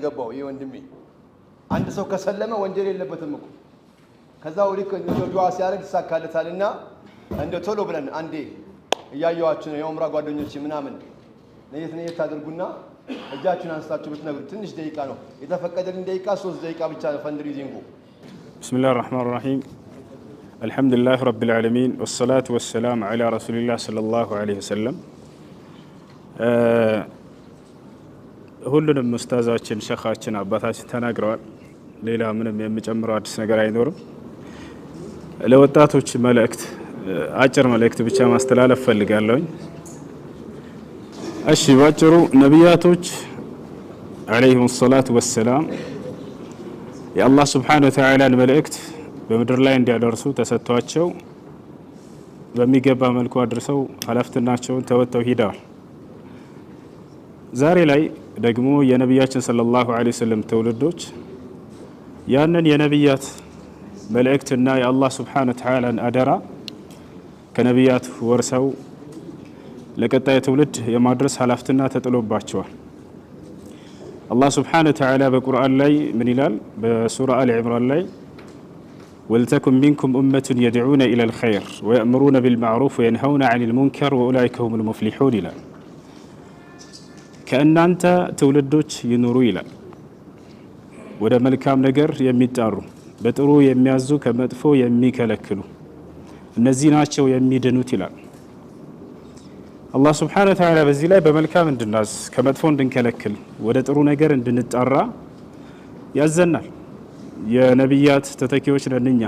የገባው ይሄ ወንድሜ አንድ ሰው ከሰለመ ወንጀል የለበትም እኮ ከዛ ወዲህ ዱዓ ሲያደርግ ይሳካለታልና እንደ ቶሎ ብለን አንዴ እያየዋችሁ ነው የኡምራ ጓደኞቼ ምናምን ነየት አድርጉና እጃችሁን አንስታችሁ ብትነግሩ ትንሽ ደቂቃ ነው የተፈቀደልን ደቂቃ 3 ደቂቃ ብቻ ፈንድሪዚንጉ ቢስሚላሂር ረህማኒር ረሂም አልሐምዱሊላሂ ረቢል ዓለሚን ወሰላቱ ወሰላሙ ዐላ ረሱሊላህ ሰለላሁ ዐለይሂ ወሰለም ሁሉንም ኡስታዛችን ሸኻችን አባታችን ተናግረዋል ሌላ ምንም የምጨምረው አዲስ ነገር አይኖርም ለወጣቶች መልእክት አጭር መልእክት ብቻ ማስተላለፍ ፈልጋለሁ እሺ ባጭሩ ነብያቶች አለይሂም ሰላቱ ወሰላም የአላህ Subhanahu Wa Ta'ala መልእክት በመድር ላይ እንዲያደርሱ ተሰጥቷቸው በሚገባ መልኩ አድርሰው ኃላፊነታቸውን ተወጥተው ሄደዋል ዛሬ ላይ ደግሞ የነብያችን ሰለላሁ ዐለይሂ ወሰለም ተውልዶች ያንን የነብያት መልእክትና የአላህ Subhanahu Wa Ta'ala አደራ ከነብያት ወርሰው ለቀጣይ ትውልድ የማድረስ ኃላፊነት ተጥሎባቸዋል አላህ Subhanahu Wa Ta'ala በቁርአን ላይ ምን ይላል በሱራ አሊ ኢምራን ላይ ወልተኩም ሚንኩም ኡመቱን يدعون إلى الخير ويأمرون بالمعروف وينهون عن المنكر وأولئك هم المفلحون ይላል ከእናንተ ትውልዶች ይኑሩ ይላል ወደ መልካም ነገር የሚጣሩ በጥሩ የሚያዙ ከመጥፎ የሚከለክሉ እነዚህ ናቸው የሚድኑት ይላል አላህ Subhanahu Wa Ta'ala በዚህ ላይ በመልካም እንድናዝ ከመጥፎ እንድንከለክል ወደ ጥሩ ነገር እንድንጣራ ያዘናል የነብያት ተተኪዎች ነንኛ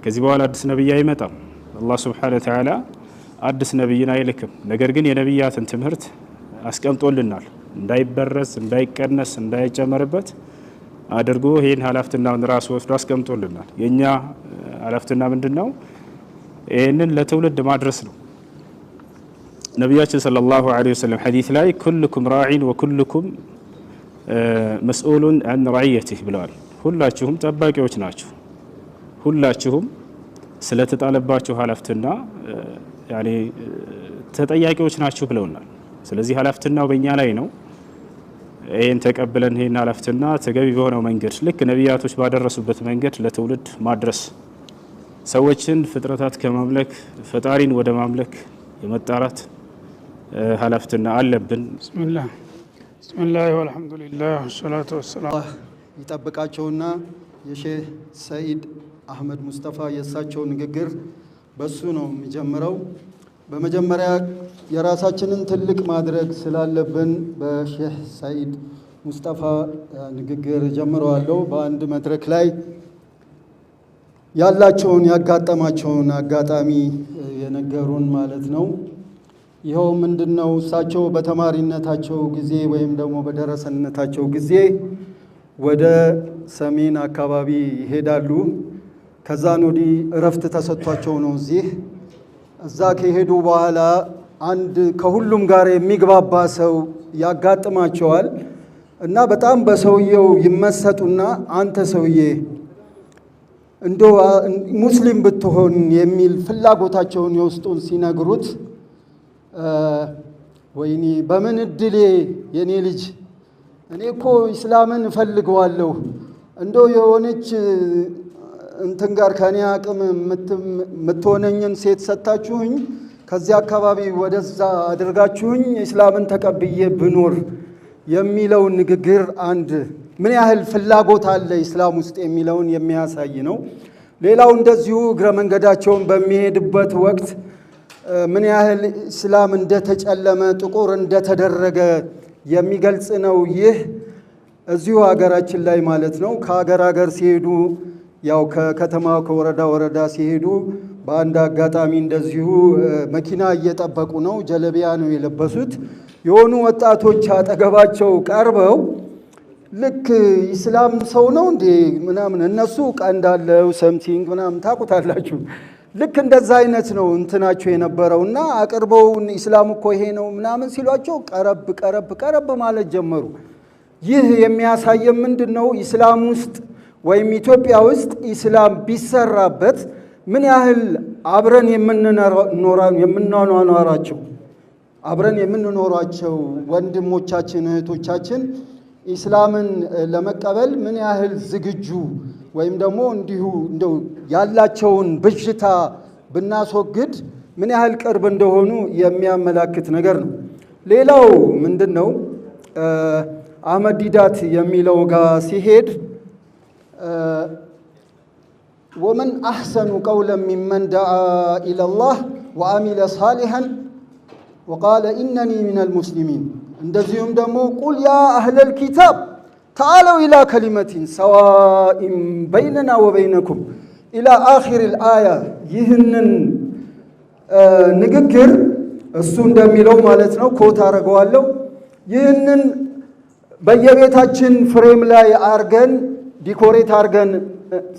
ከዚህ በኋላ አዲስ ነብይ አይመጣም አላህ Subhanahu Wa Ta'ala አዲስ ነብይን አይልክም ነገር ግን የነብያትን ትምህርት አስቀምጦልናል እንዳይበረስ እንዳይቀነስ እንዳይጨመርበት አድርጎ ይሄን ኃላፊነቱን ራሱ ወስዶ አስቀምጦልናል የኛ ኃላፊነት ምንድነው ይሄንን ለትውልድ ማድረስ ነው ነብያችን ሰለላሁ ዐለይሂ ወሰለም ሐዲስ ላይ ኩልኩም ራዒን ወኩልኩም መስኡሉን አን ረዕየቲህ ብለዋል ሁላችሁም ጠባቂዎች ናችሁ ሁላችሁም ስለተጣለባችሁ ኃላፊነት ያኔ ተጠያቂዎች ናችሁ ብለውናል ስለዚህ ኃላፊነቱ በእኛ ላይ ነው ይሄን ተቀበለን ይሄን ኃላፊነት ተገቢ በሆነው መንገድ ልክ ነብያቶች ባደረሱበት መንገድ ለትውልድ ማድረስ ሰዎችን ፍጥረታት ከማምለክ ፈጣሪን ወደ ማምለክ የመጣራት ኃላፊነት አለብን ቢስሚላህ ወልሐምዱሊላህ ወሰላቱ ወሰላም ይጠብቃቸውና የሼህ ሰዒድ አህመድ ሙስጠፋ የሳቸው ንግግር በሱ ነው የሚጀምረው በመጀመሪያ የራሳችንን ትልቅ ማድረግ ስላለብን በሼህ ሰዒድ ሙስጠፋ ንግግር ጀምረዋለሁ በአንድ መድረክ ላይ ያላቸውን ያጋጠማቸውን አጋጣሚ የነገሩን ማለት ነው ይሄው ምንድነው እሳቸው በተማሪነታቸው ጊዜ ወይም ደግሞ በደረሰነታቸው ጊዜ ወደ ሰሜን አካባቢ ይሄዳሉ ከዛን ወዲህ እረፍት ተሰጥቷቸው ነው እዛ ከሄዱ በኋላ አንድ ከሁሉም ጋር የሚግባባ ሰው ያጋጥማቸዋል እና በጣም በሰውየው ይመሰጡና አንተ ሰውዬ እንደው ሙስሊም ብትሆን የሚል ፍላጎታቸውን የውስጡን ሲነግሩት ወይኔ በምን እድሌ የኔ ልጅ እኔ እኮ እስላምን እፈልገዋለሁ እንደው የሆነች እንትን ጋር ከኔ አቅም የምትሆነኝን ሴት ሰጣችሁኝ ከዚያ አካባቢ ወደዛ አድርጋችሁኝ እስላምን ተቀብዬ ብኖር የሚለው ንግግር አንድ ምን ያህል ፍላጎት አለ እስላም ውስጥ የሚለውን የሚያሳይ ነው ሌላው እንደዚሁ እግረ መንገዳቸውን በሚሄድበት ወቅት ምን ያህል እስላም እንደተጨለመ ጥቁር እንደተደረገ የሚገልጽ ነው ይህ እዚሁ ሀገራችን ላይ ማለት ነው ከሀገር ሲሄዱ ያው ከከተማ ከወረዳ ወረዳ ሲሄዱ በአንድ አጋጣሚ እንደዚሁ መኪና እየጠበቁ ነው ጀለቢያ ነው የለበሱት የሆኑ ወጣቶች አጠገባቸው ቀርበው ልክ እስላም ሰው ነው እንዴ ምናምን እነሱ ቀንዳለው ሰምቲንግ ምናምን ታቁታላችሁ ልክ እንደዛ አይነት ነው እንትናቸው የነበረውና አቅርበው እስላም እኮ ይሄ ነው ምናምን ሲሏቸው ቀረብ ማለት ጀመሩ ይህ የሚያሳየው ምንድነው እስላም ውስጥ ወይም ኢትዮጵያ ውስጥ እስላም ቢሰራበት ምን ያህል አብረን የምንኖራቸው ወንድሞቻችን እህቶቻችን ኢስላምን ለመቀበል ምን ያህል ዝግጁ ወይም ደግሞ እንዲሁ እንደው ያላቸውን ብዥታ ብናስወግድ ምን ያህል ቅርብ እንደሆኑ የሚያመላክት ነገር ነው። ሌላው ምንድነው አህመድ ዲዳት የሚለው ጋር ሲሄድ ወመን አሕሰኑ ቀውለን ሚመን ደዓ ኢለላህ ወአሚለ ሳሊሐን ወቃለ ኢነኒ ሚነል ሙስሊሚን። እንደዚሁም ደግሞ ቁል ያ አህለል ኪታብ ተዓለው ኢላ ከሊመቲን ሰዋኢን በይነና ወበይነኩም ኢላ አኺሪል አያ። ይህንን ንግግር እሱ እንደሚለው ማለት ነው፣ ኮት አደርገዋለሁ። ይህንን በየቤታችን ፍሬም ላይ አርገን ዲኮሬት አርገን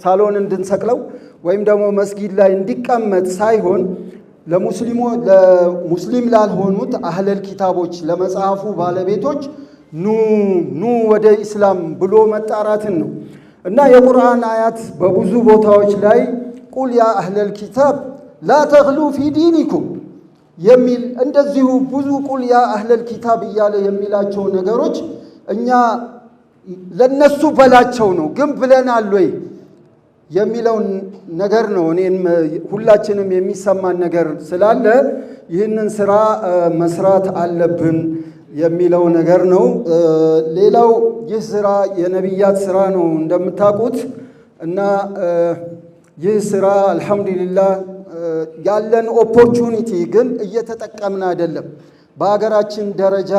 ሳሎን እንድንሰቅለው ወይም ደግሞ መስጊድ ላይ እንዲቀመጥ ሳይሆን ለሙስሊም ላልሆኑት አህለል ኪታቦች ለመጽሐፉ ባለቤቶች ኑ ወደ ኢስላም ብሎ መጣራትን ነው። እና የቁርአን አያት በብዙ ቦታዎች ላይ ቁል ያ አህለል ኪታብ ላ ተግሉ ፊ ዲኒኩም የሚል እንደዚሁ ብዙ ቁል ያ አህለል ኪታብ እያለ የሚላቸው ነገሮች እኛ ለነሱ በላቸው ነው፣ ግን ብለናል ወይ የሚለውን ነገር ነው። እኔም ሁላችንም የሚሰማን ነገር ስላለ ይህንን ስራ መስራት አለብን የሚለው ነገር ነው። ሌላው ይህ ስራ የነቢያት ስራ ነው እንደምታውቁት እና ይህ ስራ አልሐምዱሊላህ ያለን ኦፖርቹኒቲ ግን እየተጠቀምን አይደለም። በሀገራችን ደረጃ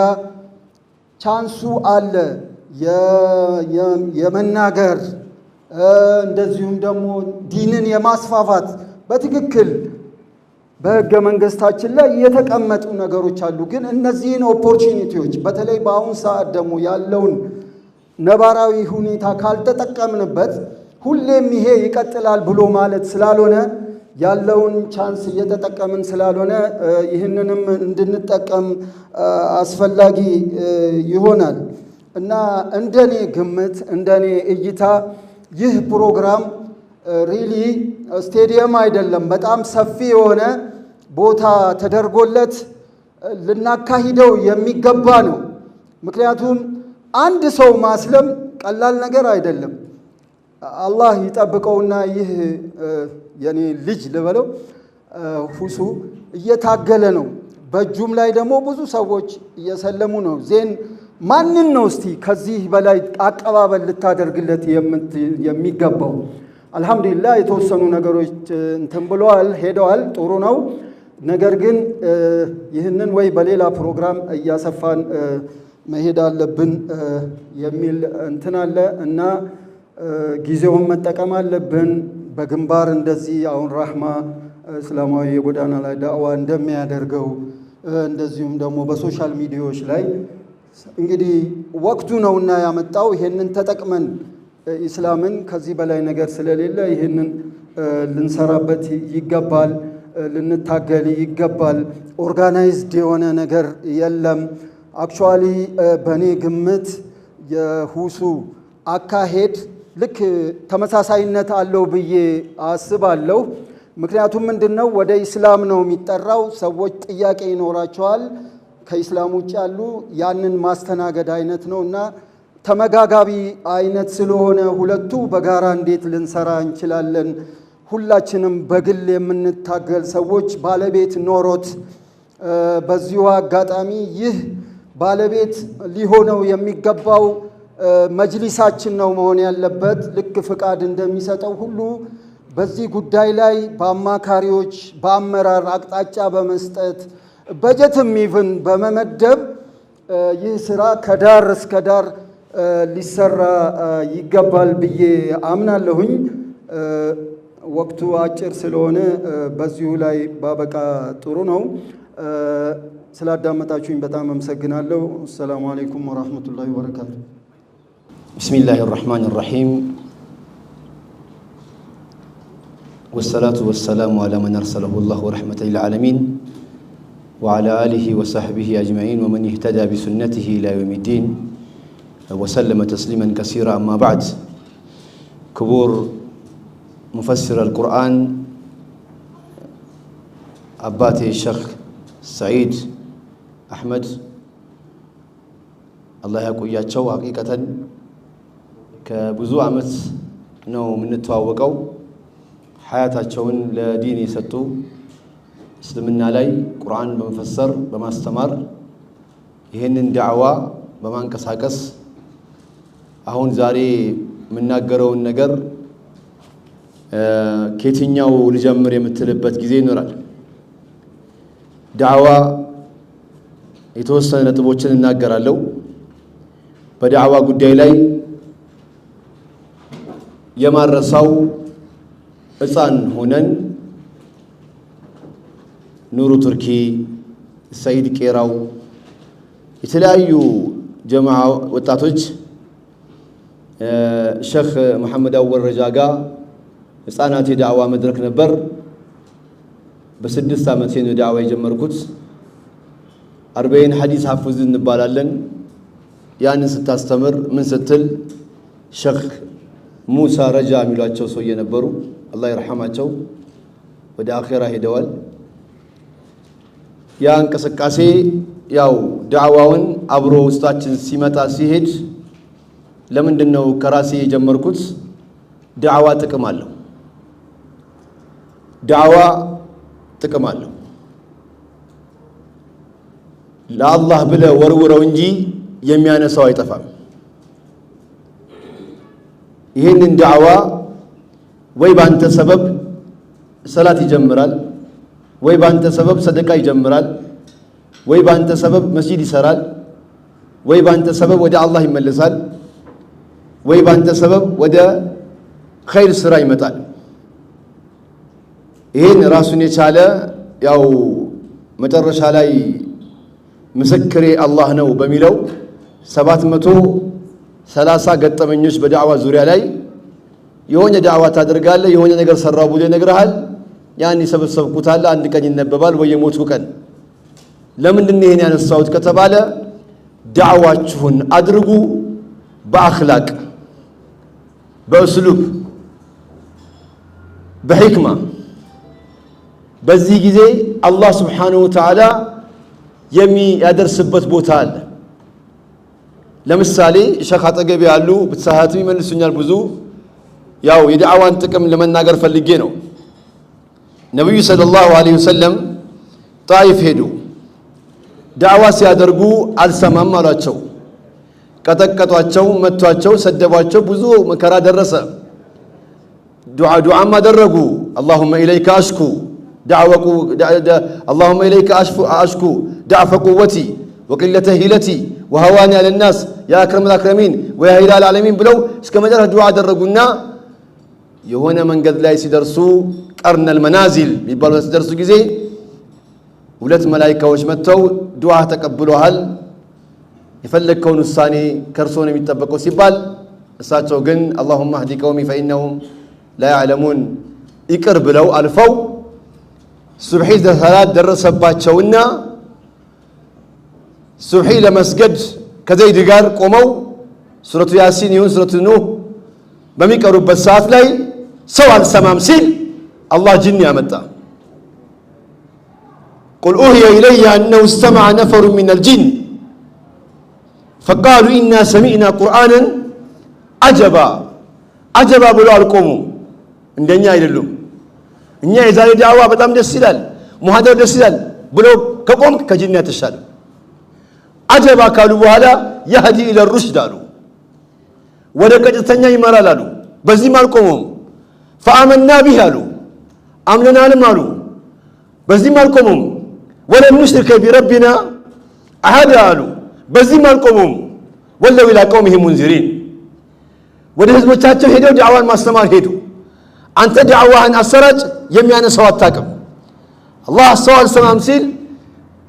ቻንሱ አለ የመናገር እንደዚሁም ደግሞ ዲንን የማስፋፋት በትክክል በህገ መንግስታችን ላይ የተቀመጡ ነገሮች አሉ። ግን እነዚህን ኦፖርቹኒቲዎች በተለይ በአሁን ሰዓት ደግሞ ያለውን ነባራዊ ሁኔታ ካልተጠቀምንበት ሁሌም ይሄ ይቀጥላል ብሎ ማለት ስላልሆነ ያለውን ቻንስ እየተጠቀምን ስላልሆነ ይህንንም እንድንጠቀም አስፈላጊ ይሆናል እና እንደኔ ግምት እንደኔ እይታ ይህ ፕሮግራም ሪሊ ስቴዲየም አይደለም፣ በጣም ሰፊ የሆነ ቦታ ተደርጎለት ልናካሂደው የሚገባ ነው። ምክንያቱም አንድ ሰው ማስለም ቀላል ነገር አይደለም። አላህ ይጠብቀውና ይህ የኔ ልጅ ልበለው ሁሱ እየታገለ ነው። በእጁም ላይ ደግሞ ብዙ ሰዎች እየሰለሙ ነው። ዜን ማንን ነው እስቲ ከዚህ በላይ አቀባበል ልታደርግለት የሚገባው? አልሐምዱሊላህ የተወሰኑ ነገሮች እንትን ብለዋል፣ ሄደዋል፣ ጥሩ ነው። ነገር ግን ይህንን ወይ በሌላ ፕሮግራም እያሰፋን መሄድ አለብን የሚል እንትን አለ እና ጊዜውን መጠቀም አለብን። በግንባር እንደዚህ አሁን ራህማ እስላማዊ የጎዳና ላይ ዳዕዋ እንደሚያደርገው እንደዚሁም ደግሞ በሶሻል ሚዲያዎች ላይ እንግዲህ ወቅቱ ነውና ያመጣው ይሄንን ተጠቅመን ኢስላምን ከዚህ በላይ ነገር ስለሌለ ይሄንን ልንሰራበት ይገባል፣ ልንታገል ይገባል። ኦርጋናይዝድ የሆነ ነገር የለም። አክቹዋሊ በእኔ ግምት የሁሱ አካሄድ ልክ ተመሳሳይነት አለው ብዬ አስባለሁ። ምክንያቱም ምንድነው ወደ ኢስላም ነው የሚጠራው፣ ሰዎች ጥያቄ ይኖራቸዋል ከኢስላም ውጭ ያሉ ያንን ማስተናገድ አይነት ነው እና ተመጋጋቢ አይነት ስለሆነ ሁለቱ በጋራ እንዴት ልንሰራ እንችላለን? ሁላችንም በግል የምንታገል ሰዎች ባለቤት ኖሮት በዚሁ አጋጣሚ ይህ ባለቤት ሊሆነው የሚገባው መጅሊሳችን ነው መሆን ያለበት። ልክ ፍቃድ እንደሚሰጠው ሁሉ በዚህ ጉዳይ ላይ በአማካሪዎች በአመራር አቅጣጫ በመስጠት በጀትም ይብን በመመደብ ይህ ስራ ከዳር እስከ ዳር ሊሰራ ይገባል ብዬ አምናለሁኝ። ወቅቱ አጭር ስለሆነ በዚሁ ላይ ባበቃ ጥሩ ነው። ስላዳመጣችሁኝ በጣም አመሰግናለሁ። ሰላም አለይኩም ወራህመቱላሂ ወበረካቱ። ቢስሚላሂ ራህማኒ ራሂም ወሰላቱ ወሰላሙ አላ መን አርሰለሁ ላሁ ረሕመተን ሊልዓለሚን ወዓላ አሊሂ ወሰሕቢሂ አጅመዒን ወመን ኢህተዳ ቢሱነቲሂ ኢላ የውሚ ዲን ወሰለመ ተስሊመን ከሲራ። አማ ባዕድ። ክቡር ሙፈሲር አልቁርአን አባቴ ሼኽ ሰዒድ አሕመድ አላህ ያቆያቸው። ሐቂቀተን ከብዙ ዓመት ነው የምንተዋወቀው። ሐያታቸውን ለዲን የሰጡ እስልምና ላይ ቁርአን በመፈሰር በማስተማር ይህንን ዳዕዋ በማንቀሳቀስ አሁን ዛሬ የምናገረውን ነገር ከየትኛው ልጀምር የምትልበት ጊዜ ይኖራል። ዳዕዋ የተወሰነ ነጥቦችን እናገራለሁ። በዳዕዋ ጉዳይ ላይ የማረሳው ሕፃን ሆነን ኑሩ ቱርኪ፣ ሰይድ ቄራው የተለያዩ ጀማዓ ወጣቶች ሼኽ መሐመድ አወል ረጃጋ ሕፃናት የዳዕዋ መድረክ ነበር። በ6 ዓመቴ ነው ዳዕዋ የጀመርኩት። 40 ሐዲስ ሐፍዝ እንባላለን። ያንን ስታስተምር ምን ስትል ሼኽ ሙሳ ረጃ የሚሏቸው ሰውዬ ነበሩ። አላህ ይርሐማቸው፣ ወደ አኺራ ሄደዋል። ያ እንቅስቃሴ ያው ዳዕዋውን አብሮ ውስጣችን ሲመጣ ሲሄድ ለምንድነው ከራሴ የጀመርኩት? ዳዕዋ ጥቅም አለው። ዳዕዋ ጥቅም አለው። ለአላህ ብለህ ወርውረው እንጂ የሚያነሳው አይጠፋም። ይህንን ዳዕዋ ወይ ባንተ ሰበብ ሰላት ይጀምራል፣ ወይ ባንተ ሰበብ ሰደቃ ይጀምራል፣ ወይ ባንተ ሰበብ መስጂድ ይሰራል፣ ወይ ባንተ ሰበብ ወደ አላህ ይመለሳል፣ ወይ ባንተ ሰበብ ወደ ኸይር ስራ ይመጣል። ይህን ራሱን የቻለ ያው መጨረሻ ላይ ምስክሬ አላህ ነው በሚለው 730 ገጠመኞች በዳዕዋ ዙሪያ ላይ የሆነ ዳዕዋ ታደርጋለህ፣ የሆነ ነገር ሰራው ብሎ ይነግርሃል። ያን ይሰበሰብኩታል፣ አንድ ቀን ይነበባል ወይ የሞትኩ ቀን። ለምንድን ነው ይሄን ያነሳሁት ከተባለ ዳዕዋችሁን አድርጉ በአኽላቅ፣ በእስሉብ፣ በሕክማ። በዚህ ጊዜ አላህ ስብሓነሁ ወተዓላ የሚያደርስበት ቦታ አለ። ለምሳሌ ሼኽ አጠገቤ ያሉ ብትሳሃቱ ይመልሱኛል ብዙ። ያው የዳዕዋን ጥቅም ለመናገር ፈልጌ ነው። ነብዩ ሰለላሁ ዐለይሂ ወሰለም ጣይፍ ሄዱ። ዳዕዋ ሲያደርጉ አልሰማም አሏቸው። ቀጠቀጧቸው፣ መቷቸው፣ ሰደቧቸው። ብዙ መከራ ደረሰ። ዱዓም አደረጉ። አላሁመ ኢለይከ አሽኩ አላሁመ ኢለይከ አሽኩ ዳዕፈ ቁወቲ ወቂለተ ሂለቲ ወሀዋኒ አለ ናስ ያ አክረመል አክረሚን ወያ ሂላል ዓለሚን ብለው እስከ መጨረሻ ዱዓ አደረጉና የሆነ መንገድ ላይ ሲደርሱ ቀርነል መናዚል የሚባሉ ሲደርሱ ጊዜ 2 መላኢካዎች መጥተው ዱዓ ተቀብለዋል፣ የፈለግከውን ውሳኔ ከእርሶ ነው የሚጠበቀው ሲባል እሳቸው ግን አላሁመ አህዲ ቀውሚ ፈኢነሁም ላ ያዕለሙን ይቅር ብለው አልፈው ሱብሒ ሰላት ደረሰባቸውና ሱብሒ ለመስገድ ከዘይድ ጋር ቆመው ሱረቱ ያሲን ይሁን ሱረቱ ኑህ በሚቀሩበት ሰዓት ላይ ሰው አልሰማም ሲል አላህ ጅን ያመጣ። ቁል ኡህየ ኢለየ አነሁ እስተመዐ ነፈሩ ሚነል ጂን ፈቃሉ ኢና ሰሚዕና ቁርአንን አጀባ። አጀባ ብሎ አልቆሙም። እንደኛ አይደሉም። እኛ የዛሬ ዳዕዋ በጣም ደስ ይላል፣ ሙሐደር ደስ ይላል ብሎ ከቆምክ ከጂን ያተሻለ። አጀባ ካሉ በኋላ የህዲ ኢለ ሩሽድ አሉ፣ ወደ ቀጥተኛ ይመራል አሉ። በዚህም አልቆሙም። ፈአመና ቢህ አሉ፣ አምነናልም አሉ። በዚህም አልቆሙም። ወለም ኑሽሪከ ቢረቢና አሐዳ አሉ። በዚህም አልቆሙም። ወለው ኢላ ቀውሚሂም ሙንዚሪን፣ ወደ ህዝቦቻቸው ሄደው ዳዕዋን ማስተማር ሄዱ። አንተ ዳዕዋህን አሰራጭ፣ የሚያነሳው አታውቅም። አላህ ሰው አልሰማም ሲል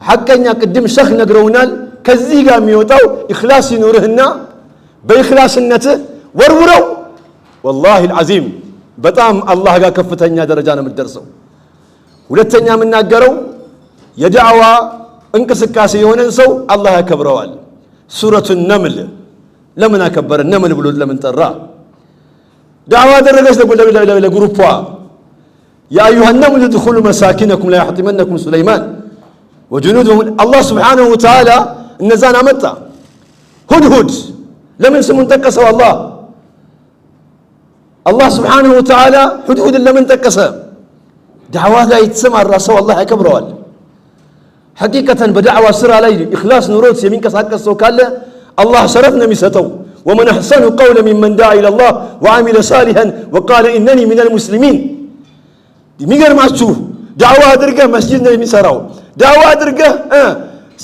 ሐቀኛ ቅድም ሸኽ ነግረውናል። ከዚህ ጋር የሚወጣው ኢኽላስ ይኑርህና በኢኽላስነትህ ወርውረው። ወላሂ አልዓዚም በጣም አላህ ጋር ከፍተኛ ደረጃ ነው የምትደርሰው። ሁለተኛ የምናገረው የዳዕዋ እንቅስቃሴ የሆነን ሰው አላህ ያከብረዋል። ሱረቱ ነምል ለምን አከበረ? ነምል ብሎ ለምን ጠራ? ዳዕዋ አደረገች ለግሩፓ ያ አዩሃ ነምል ድኹሉ መሳኪነኩም ላ ያሕጢመነኩም ሱለይማን ወጅኑዱሁ። አላህ ስብሓነሁ ወተዓላ እነዛን አመጣ። ሁድሁድ ለምን ስሙን ጠቀሰው? አላህ ስብሓንሁ ወተዓላ ሁድሁድን ለምን ጠቀሰ? ዳዕዋ ላይ የተሰማራ ሰው አላህ ያከብረዋል። ሐቂቀተን በዳዕዋ ስራ ላይ ኢኽላስ ኑሮት የሚንቀሳቀስ ሰው ካለ አላህ ሸረፍ ነው የሚሰጠው። ወመን አሕሰኑ ቀውለ ሚመን ዳዓ ኢለላህ ወዓሚለ ሳሊሐን ወቃለ ኢነኒ ሚነል ሙስሊሚን። የሚገርማችሁ ዳዕዋ አድርገህ መስጂድ ነው የሚሰራው፣ ዳዕዋ አድርገህ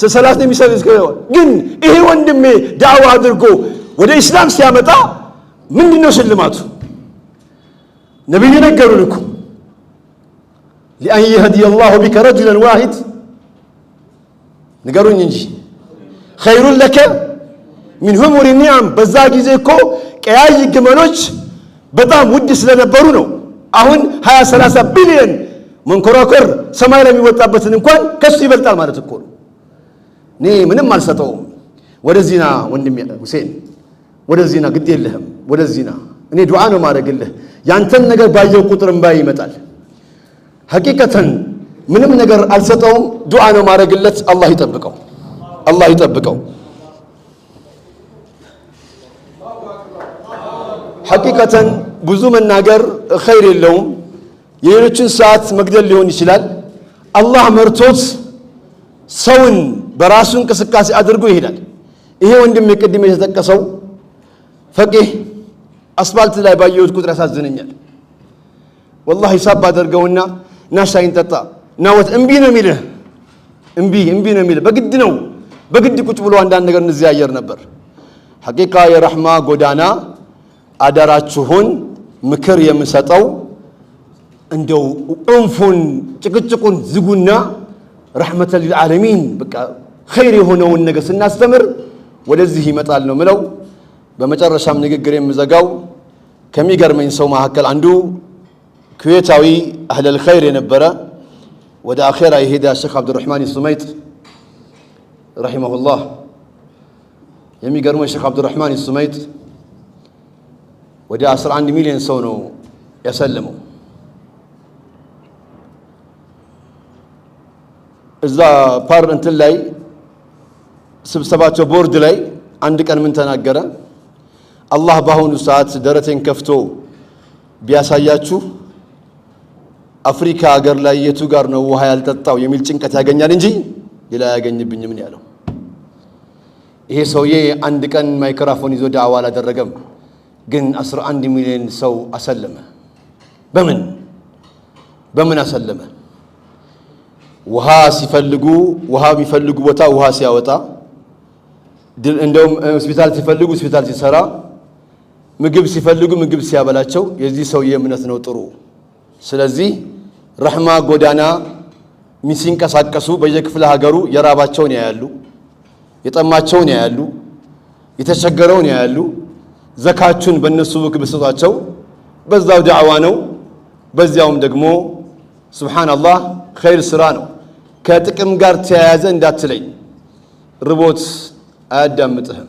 ሰላት ነው የሚሰራው። ግን ይሄ ወንድሜ ዳዕዋ አድርጎ ወደ ኢስላም ሲያመጣ ምንድነው ሽልማቱ? ነቢዩ ነገሩን እኮ ሊአን የህዲየ አላሁ ቢከ ረጁለን ዋሂድ ንገሩኝ እንጂ ኸይሩን ለከ ሚን ሁሙሪ ኒዓም። በዛ ጊዜ እኮ ቀያይ ግመሎች በጣም ውድ ስለነበሩ ነው። አሁን 20-30 ቢሊዮን መንኮራኮር ሰማይ ላይ የሚወጣበትን እንኳን ከሱ ይበልጣል ማለት እኮ ነው። እኔ ምንም አልሰጠውም። ወደዚህና ወንድሜ ሁሴን፣ ወደዚህና ግድ የለህም፣ ወደዚህና እኔ ዱዓ ነው ማድረግልህ። ያንተን ነገር ባየው ቁጥር እምባ ይመጣል። ሐቂቀተን ምንም ነገር አልሰጠውም። ዱዓ ነው ማድረግለት። አላህ ይጠብቀው፣ አላህ ይጠብቀው። ሐቂቀተን ብዙ መናገር ኸይር የለውም። የሌሎችን ሰዓት መግደል ሊሆን ይችላል። አላህ መርቶት ሰውን በራሱ እንቅስቃሴ አድርጎ ይሄዳል። ይሄ ወንድም የቅድም የተጠቀሰው ፈቂህ አስፋልት ላይ ባየሁት ቁጥር ያሳዝነኛል። ወላሂ ሂሳብ አደርገውና ና ሻይን ጠጣ ና ወጥ እምቢ ነው የሚልህ፣ እምቢ ነው የሚልህ። በግድ ነው፣ በግድ ቁጭ ብሎ አንዳንድ ነገር እንዘያየር ነበር። ሐቂቃ የረሕማ ጎዳና አደራችሁን ምክር የምሰጠው እንደው እንፉን ጭቅጭቁን ዝጉና ረሕመተን ሊልዓለሚን በቃ ኸይር የሆነውን ነገር ስናስተምር ወደዚህ ይመጣል ነው ምለው። በመጨረሻም ንግግር የምዘጋው ከሚገርመኝ ሰው መካከል አንዱ ኩዌታዊ አህለል ኸይር የነበረ ወደ አኼራ የሄደ ሼኽ አብዱራሕማን ሱመይጥ ረሒመሁላህ። የሚገርመው ሼኽ አብዱራሕማን ሱመይጥ ወደ 11 ሚሊዮን ሰው ነው ያሰለመው። እዛ እንትን ላይ ስብሰባቸው ቦርድ ላይ አንድ ቀን ምን ተናገረ? አላህ በአሁኑ ሰዓት ደረቴን ከፍቶ ቢያሳያችሁ አፍሪካ ሀገር ላይ የቱ ጋር ነው ውሃ ያልጠጣው የሚል ጭንቀት ያገኛል እንጂ ሌላ ያገኝብኝም ነው ያለው። ይሄ ሰውዬ አንድ ቀን ማይክሮፎን ይዞ ዳዕዋ አላደረገም፣ ግን 11 ሚሊዮን ሰው አሰለመ። በምን አሰለመ? ውሃ ሲፈልጉ ውሃ የሚፈልጉ ቦታ ውሃ ሲያወጣ፣ እንደውም ሆስፒታል ሲፈልጉ ሆስፒታል ሲሰራ፣ ምግብ ሲፈልጉ ምግብ ሲያበላቸው የዚህ ሰውዬ እምነት ነው ጥሩ። ስለዚህ ረሕማ ጎዳና ሲንቀሳቀሱ በየክፍለ ሀገሩ የራባቸውን ያያሉ፣ የጠማቸውን ያያሉ፣ የተቸገረውን ያያሉ። ዘካቹን በእነሱ ብክ ብስጧቸው በዛው ዳዕዋ ነው። በዚያውም ደግሞ ሱብሓነላህ ኸይር ስራ ነው። ከጥቅም ጋር ተያያዘ እንዳትለኝ፣ ርቦት አያዳምጥህም።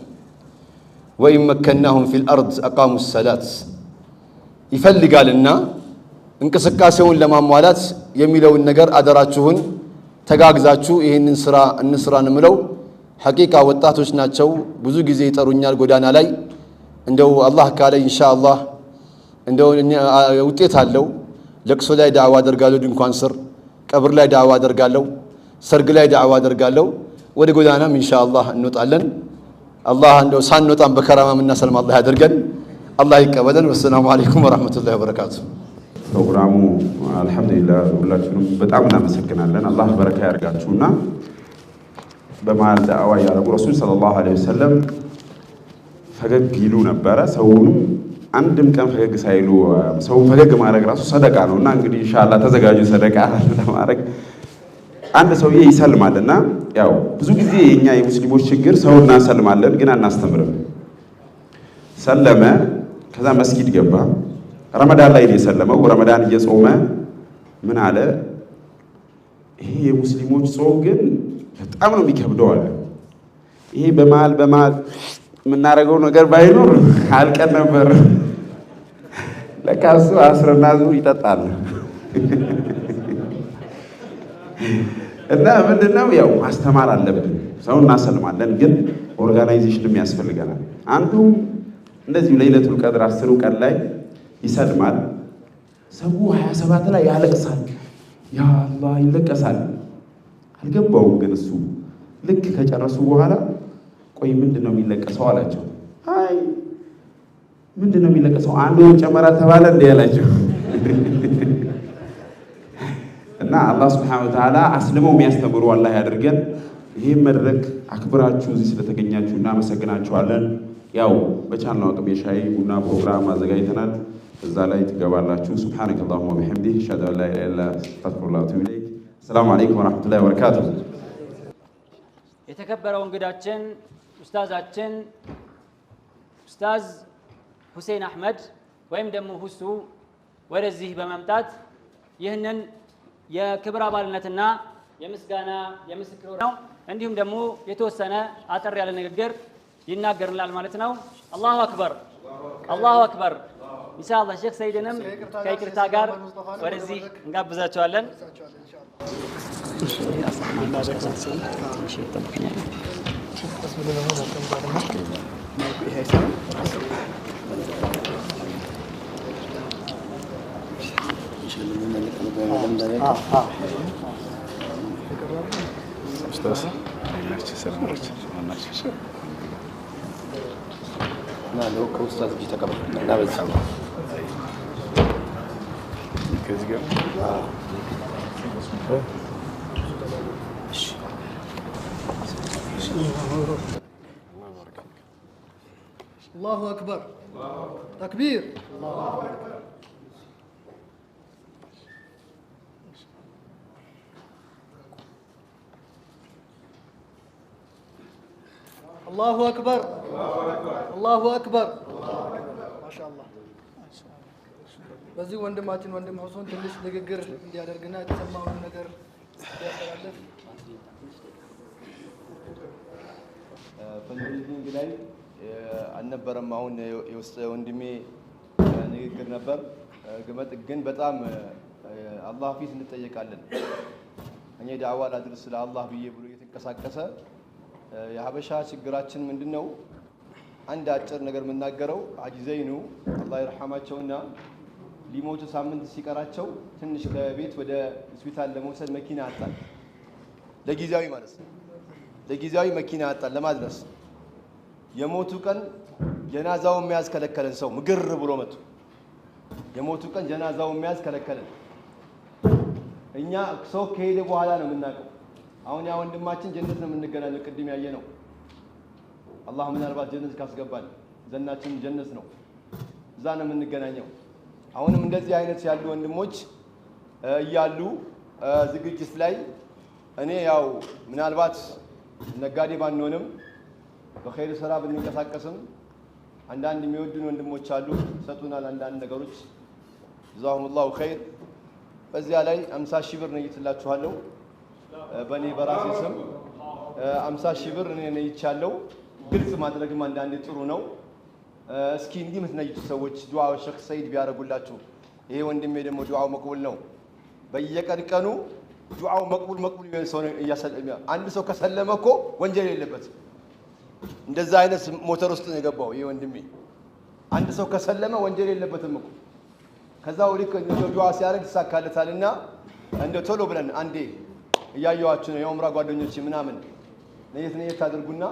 ወኢን መከናሁም ፊል አርድ አቃሙ ሰላት ይፈልጋልና እንቅስቃሴውን ለማሟላት የሚለውን ነገር አደራችሁን ተጋግዛችሁ ይህንን ስራ እንስራን ምለው። ሐቂቃ ወጣቶች ናቸው፣ ብዙ ጊዜ ይጠሩኛል ጎዳና ላይ። እንደው አላህ ካለ ኢንሻአላህ እንደው ውጤት አለው። ለቅሶ ላይ ዳዕዋ አደርጋለሁ፣ ድንኳን ስር ቀብር ላይ ዳዕዋ አደርጋለሁ፣ ሰርግ ላይ ዳዕዋ አደርጋለሁ። ወደ ጎዳናም ኢንሻአላህ እንወጣለን። አላህ እንደው ሳንወጣም በከራማ የምናሰልም አላህ ያደርገን፣ አላህ ይቀበለን። ወሰላሙ አለይኩም ወራህመቱላሂ ወበረካቱ። ፕሮግራሙ አልሐምዱሊላህ ሁላችሁንም በጣም እናመሰግናለን። አላህ በረካ ያርጋችሁና በመሃል ዳዕዋ ያደረጉ ረሱል ሰለላሁ ዐለይሂ ወሰለም ፈገግ ይሉ ነበረ። ሰውንም አንድም ቀን ፈገግ ሳይሉ ሰው ፈገግ ማድረግ ራሱ ሰደቃ ነውና እንግዲህ ኢንሻአላህ ተዘጋጁ ሰደቃ ለማድረግ። አንድ ሰውዬ ይሰልማልና ያው ብዙ ጊዜ የኛ የሙስሊሞች ችግር ሰው እናሰልማለን ግን አናስተምርም። ሰለመ፣ ከዛ መስጊድ ገባ። ረመዳን ላይ ነው የሰለመው። ረመዳን እየጾመ ምን አለ? ይሄ የሙስሊሞች ጾም ግን በጣም ነው የሚከብደው አለ። ይሄ በመሃል የምናደርገው ነገር ባይኖር አልቀን ነበር። ለካ እሱ አስረና ዙር ይጠጣል። እና ምንድነው ያው ማስተማር አለብን። ሰው እናሰልማለን ግን ኦርጋናይዜሽንም ያስፈልገናል። አንዱ እንደዚሁ ለይለቱል ቀድር 10 ቀን ላይ ይሰልማል። ሰው 27 ላይ ያለቅሳል። ያ አላህ ይለቀሳል። አልገባውም ግን እሱ ልክ ከጨረሱ በኋላ ቆይ ምንድነው የሚለቀሰው አላቸው። አይ ምንድነው የሚለቀሰው? አንድ ወር ጨመራ ተባለ እንዴ ያላቸው። እና አላህ Subhanahu Wa Ta'ala አስልመው የሚያስተምሩ አላህ ያድርገን። ይሄን መድረክ አክብራችሁ እዚህ ስለተገኛችሁ እናመሰግናችኋለን። ያው በቻልነው አቅም የሻይ ቡና ፕሮግራም አዘጋጅተናል። እዛ ላይ ትገባላችሁ። ሱብሃነከ አላሁመ ወቢሐምዲሂ አሽሀዱ አን ላ ኢላሀ ኢላ አንተ አስተግፊሩከ ወአቱቡ ኢለይክ። ሰላም አለይኩም ወራህመቱላሂ ወበረካቱሁ። የተከበረው እንግዳችን ኡስታዛችን ኡስታዝ ሁሴን አህመድ ወይም ደግሞ ሁሱ ወደዚህ በመምጣት ይህንን የክብር አባልነትና የምስጋና የምስክር ነው እንዲሁም ደግሞ የተወሰነ አጠር ያለ ንግግር ይናገርናል ማለት ነው። አላሁ አክበር አላሁ አክበር። ኢንሻአላህ ሼክ ሰይድንም ከይቅርታ ጋር ወደዚህ እንጋብዛቸዋለን። الله أكبر تكبير الله أكبر الله أكبر ما شاء الله በዚህ ወንድማችን ወንድም ሁሴን ትንሽ ንግግር እንዲያደርግና የተሰማውን ነገር እንዲያስተላልፍ ፈንድሪንግ ላይ አልነበረም። አሁን የውስጥ ወንድሜ ንግግር ነበር። ግን በጣም አላህ ፊት እንጠየቃለን። እኔ ዳዕዋ ላድርስ ለአላህ ብዬ ብሎ እየተንቀሳቀሰ የሀበሻ ችግራችን ምንድነው? አንድ አጭር ነገር የምናገረው ሐጂ ዘይኑ አላህ ይርሐማቸውና ሊሞቱ ሳምንት ሲቀራቸው ትንሽ ከቤት ወደ ሆስፒታል ለመውሰድ መኪና አጣን። ለጊዜያዊ ማለት ነው። ለጊዜያዊ መኪና አጣን ለማድረስ የሞቱ ቀን ጀናዛውን መያዝ ከለከለን። ሰው ምግር ብሎ መጡ። የሞቱ ቀን ጀናዛውን መያዝ ከለከለን። እኛ ሰው ከሄደ በኋላ ነው የምናውቀው። አሁን ያ ወንድማችን ጀነት ነው የምንገናኘው። ቅድም ያየ ነው። አላህ ምናልባት ጀነት ካስገባን ዘናችን ጀነት ነው። እዛ ነው የምንገናኘው። አሁንም እንደዚህ አይነት ያሉ ወንድሞች እያሉ ዝግጅት ላይ እኔ ያው ምናልባት ነጋዴ ባንሆንም በኸይር ስራ ብንንቀሳቀስም አንዳንድ የሚወዱን ወንድሞች አሉ፣ ይሰጡናል አንዳንድ ነገሮች። ጀዛሁሙላሁ ኸይር። በዚያ ላይ 50 ሺህ ብር ነይትላችኋለሁ። በእኔ በራሴ ስም 50 ሺህ ብር እኔ ነይቻለሁ። ግልጽ ማድረግም አንዳንዴ ጥሩ ነው። እስኪ እንዲህ የምትነይቱ ሰዎች ዱዓው ሼክ ሰይድ ቢያደርጉላችሁ። ይሄ ወንድሜ ደግሞ ዱዓው መቅቡል ነው። በየቀኑ ዱዓው መቅቡል ሰው እያሰለመ አንድ ሰው ከሰለመ እኮ ወንጀል የለበትም። እንደዛ አይነት ሞተር ውስጥ ነው የገባው ይሄ ወንድሜ። አንድ ሰው ከሰለመ ወንጀል የለበትም እኮ። ከዛው ልክ ዱዓ ሲያደርግ ይሳካለታልና እንደው ቶሎ ብለን አንዴ እያየኋችሁ ነው የኡምራ ጓደኞቼ ምናምን ነየት አድርጉና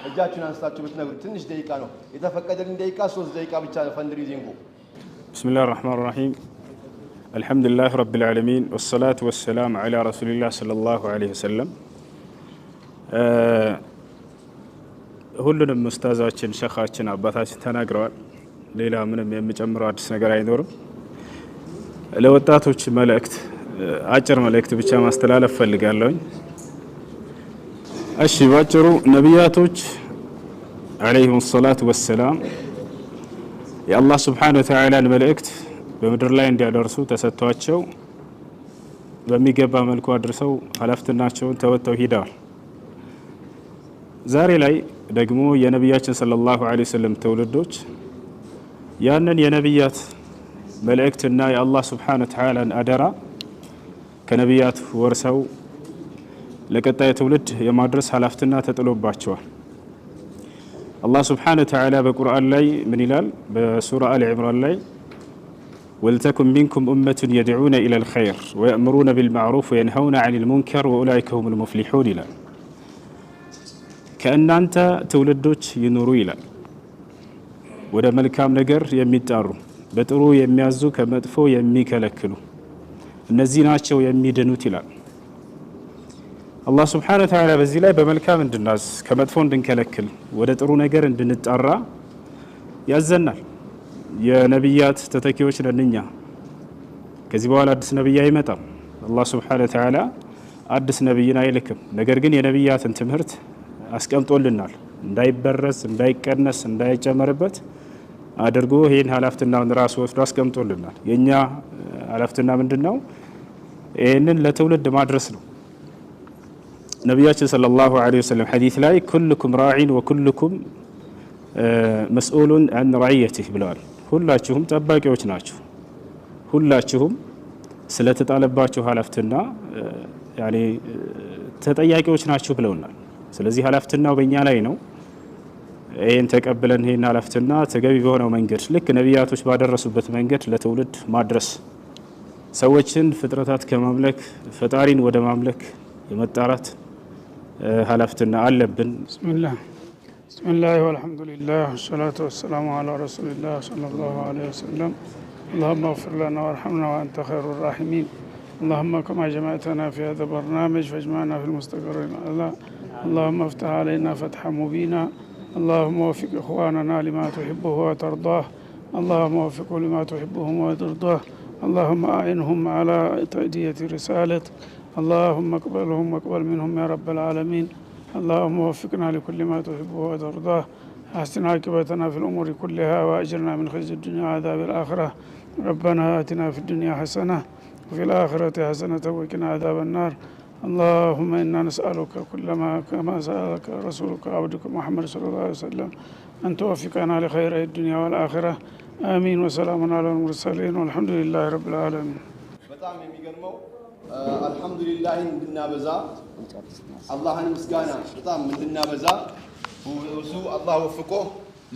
እጃችሁን አንስታችሁ ብትነግሩ ትንሽ ደቂቃ ነው የተፈቀደልን። ደቂቃ 3 ደቂቃ ብቻ ነው ፈንድሪዚንጉ። ቢስሚላሂር ረህማኒር ረሂም አልሐምዱሊላህ ረቢል ዓለሚን ወሰላቱ ወሰላም ዐላ ረሱሊላህ ሰለላሁ ዐለይሂ ወሰለም። ሁሉንም ኡስታዛችን ሸኻችን አባታችን ተናግረዋል። ሌላ ምንም የምጨምረው አዲስ ነገር አይኖርም። ለወጣቶች መልእክት አጭር መልእክት ብቻ ማስተላለፍ ፈልጋለሁኝ። እሺ ባጭሩ ነቢያቶች አለይሂም ሰላቱ ወሰላም የአላህ ሱብሓነሁ ወተዓላን መልእክት በምድር ላይ እንዲያደርሱ ተሰጥቷቸው በሚገባ መልኩ አድርሰው ኃላፊነታቸውን ተወጥተው ሂደዋል። ዛሬ ላይ ደግሞ የነቢያችን ሰለላሁ ዐለይሂ ወሰለም ትውልዶች ያንን የነቢያት መልእክትና የአላህ ሱብሓነሁ ወተዓላን አደራ ከነቢያት ወርሰው ለቀጣይ ትውልድ የማድረስ ኃላፊነት ተጥሎባቸዋል። الله سبحانه وتعالى بقرآن لاي من إلال بسورة آل عمران لاي ولتكن منكم أمة يدعون إلى الخير ويأمرون بالمعروف وينهون عن المنكر وأولئك هم المفلحون إلى كأن أنت تولدوش ينورو إلى ودا ملكام نجر يميتارو بترو يميازو كمدفو يميكلكلو እነዚህ ናቸው የሚድኑት ይላል አላህ Subhanahu Wa Ta'ala በዚህ ላይ በመልካም እንድናዝ ከመጥፎ እንድንከለክል ወደ ጥሩ ነገር እንድንጣራ ያዘናል የነብያት ተተኪዎች ነንኛ ከዚህ በኋላ አዲስ ነብይ አይመጣም አላህ Subhanahu Wa Ta'ala አዲስ ነብይን አይልክም ነገር ግን የነብያትን ትምህርት አስቀምጦልናል እንዳይበረስ እንዳይቀነስ እንዳይጨመርበት አድርጎ ይሄን ሐላፍትናውን ራስ ወስዶ አስቀምጦልናል የኛ ሐላፍትና ምንድነው ይሄንን ለትውልድ ማድረስ ነው ነብያችን ሰለላሁ ዐለይሂ ወሰለም ሐዲስ ላይ ኩልኩም ራዒን ወኩልኩም መስኡሉን አን ረዕየቲህ ብለዋል ሁላችሁም ጠባቂዎች ናችሁ ሁላችሁም ስለተጣለባችሁ ሐላፍትና ያኔ ተጠያቂዎች ናችሁ ብለውናል ስለዚህ ሐላፍትናው በእኛ ላይ ነው ይሄን ተቀበለን ይሄን ሐላፍትና ተገቢ በሆነው መንገድ ልክ ነብያቶች ባደረሱበት መንገድ ለትውልድ ማድረስ ሰዎችን ፍጥረታት ከማምለክ ፈጣሪን ወደ ማምለክ የመጣራት ሐላፍትና አለብን ቢስሚላህ ወልሐምዱሊላህ ወሰላቱ ወሰላሙ ዐላ ረሱሊላህ ሰለላሁ ዐለይሂ ወሰለም اللهم اغفر لنا وارحمنا وانت خير الراحمين اللهم كما جمعتنا في هذا البرنامج فاجمعنا في المستقر الاعلى اللهم افتح علينا فتحا مبينا اللهم وفق اخواننا لما تحبه وترضاه اللهم وفقه لما تحبه وترضاه اللهم أعنهم على تأدية رسالة اللهم اقبلهم واقبل منهم يا رب العالمين اللهم وفقنا لكل ما تحبه وترضاه أحسن عاقبتنا في الأمور كلها وأجرنا من خزي الدنيا وعذاب الآخرة ربنا آتنا في الدنيا حسنة وفي الآخرة حسنة وقنا عذاب النار اللهم إنا نسألك كل ما كما سألك رسولك عبدك محمد صلى الله عليه وسلم أن توفقنا لخير الدنيا والآخرة آمين وسلام على المرسلين والحمد لله رب العالمين በጣም የሚገርመው አልহামዱሊላህ እንድናበዛ አላህን ምስጋና በጣም እንድናበዛ ሁሉ አላህ ወፍቆ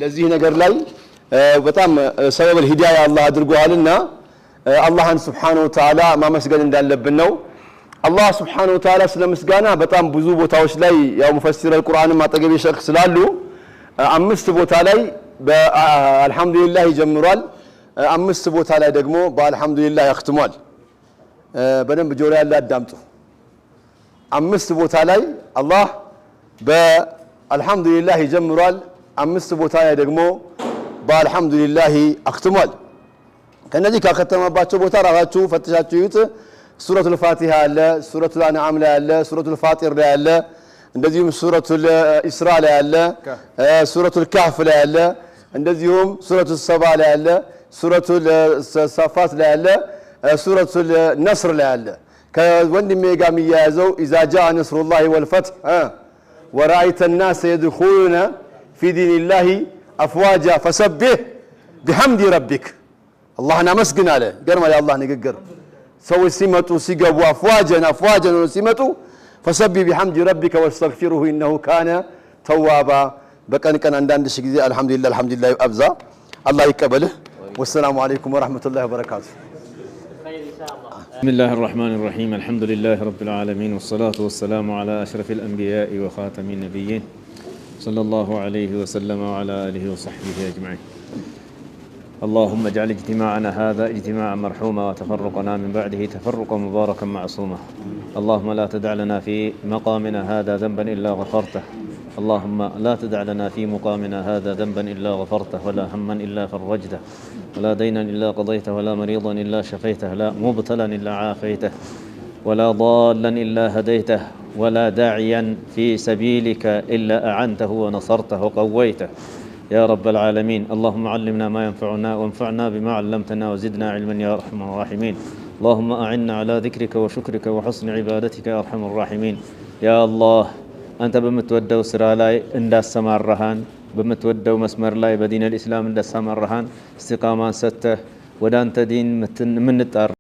ለዚህ ነገር ላይ በጣም ሰበብ الهدايه አላህ አድርጓልና አላህን Subhanahu Wa Ta'ala ማመስገን እንዳለብን ነው አላህ Subhanahu Wa Ta'ala ስለምስጋና በጣም ብዙ ቦታዎች ላይ ያው ሙፈሲር አልቁርአን ማጠገብ ሸክ ስላሉ አምስት ቦታ ላይ በአልহামዱሊላህ ይጀምራል አምስት ቦታ ላይ ደግሞ በአልহামዱሊላህ ያختሟል በደንብ ጆሮ ያለ አዳምጡ አምስት ቦታ ላይ አላህ በአልহামዱሊላህ ይጀምራል አምስት ቦታ ላይ ደግሞ በአልহামዱሊላህ ያختሟል ከነዚህ ካከተመባቸው ቦታ ራሳችሁ ፈትሻችሁ ይዩት ሱረቱል ፋቲሃ አለ ሱረቱል አንዓም ላይ አለ ሱረቱል ፋጢር ላይ አለ እንደዚሁም ሱረቱል ኢስራ ላይ አለ ሱረቱል ካህፍ ላይ አለ እንደዚሁም ሱረቱል ሰባ ላይ አለ ሱረቱል ሰፋት ላይ አለ ሱረቱል ነስር ላይ አለ ከወንድሜ ጋር የሚያያዘው ኢዛ ጃአ ነስሩላሂ ወልፈትህ ወራአይተ الناس يدخلون في دين الله افواجا فسبح بحمد ربك اللهنا مسجن አለ ገርማ ያላህ ንግግር ሰዎች ሲመጡ ሲገቡ አፍዋጀን ሲመጡ فسبح بحمد ربك واستغفره انه كان توابا በቀን ቀን አንዳንድ ሺህ ጊዜ አልহামዱሊላህ አብዛ አላህ ይቀበልህ والسلام عليكم ورحمة الله وبركاته بسم الله الرحمن الرحيم الحمد لله رب العالمين والصلاة والسلام على أشرف الأنبياء وخاتم النبيين صلى الله عليه وسلم وعلى آله وصحبه أجمعين اللهم اجعل اجتماعنا هذا اجتماعا مرحوما وتفرقنا من بعده تفرقا مباركا معصوما اللهم لا تدع لنا في مقامنا هذا ذنبا إلا غفرته اللهم لا تدع لنا في مقامنا هذا ذنبا إلا غفرته ولا هما إلا فرجته ولا دينا إلا قضيته ولا مريضا إلا شفيته لا مبتلا إلا عافيته ولا ضالا إلا هديته ولا داعيا في سبيلك إلا أعنته ونصرته وقويته يا رب العالمين اللهم علمنا ما ينفعنا وانفعنا بما علمتنا وزدنا علما يا أرحم الراحمين اللهم أعنا على ذكرك وشكرك وحسن عبادتك يا أرحم الراحمين يا الله أنت بمتودو سرا لاي انداس سمارهان بمتودو مسمر لاي بدين الإسلام انداس سمارهان استقامان سته ودانت دين من التار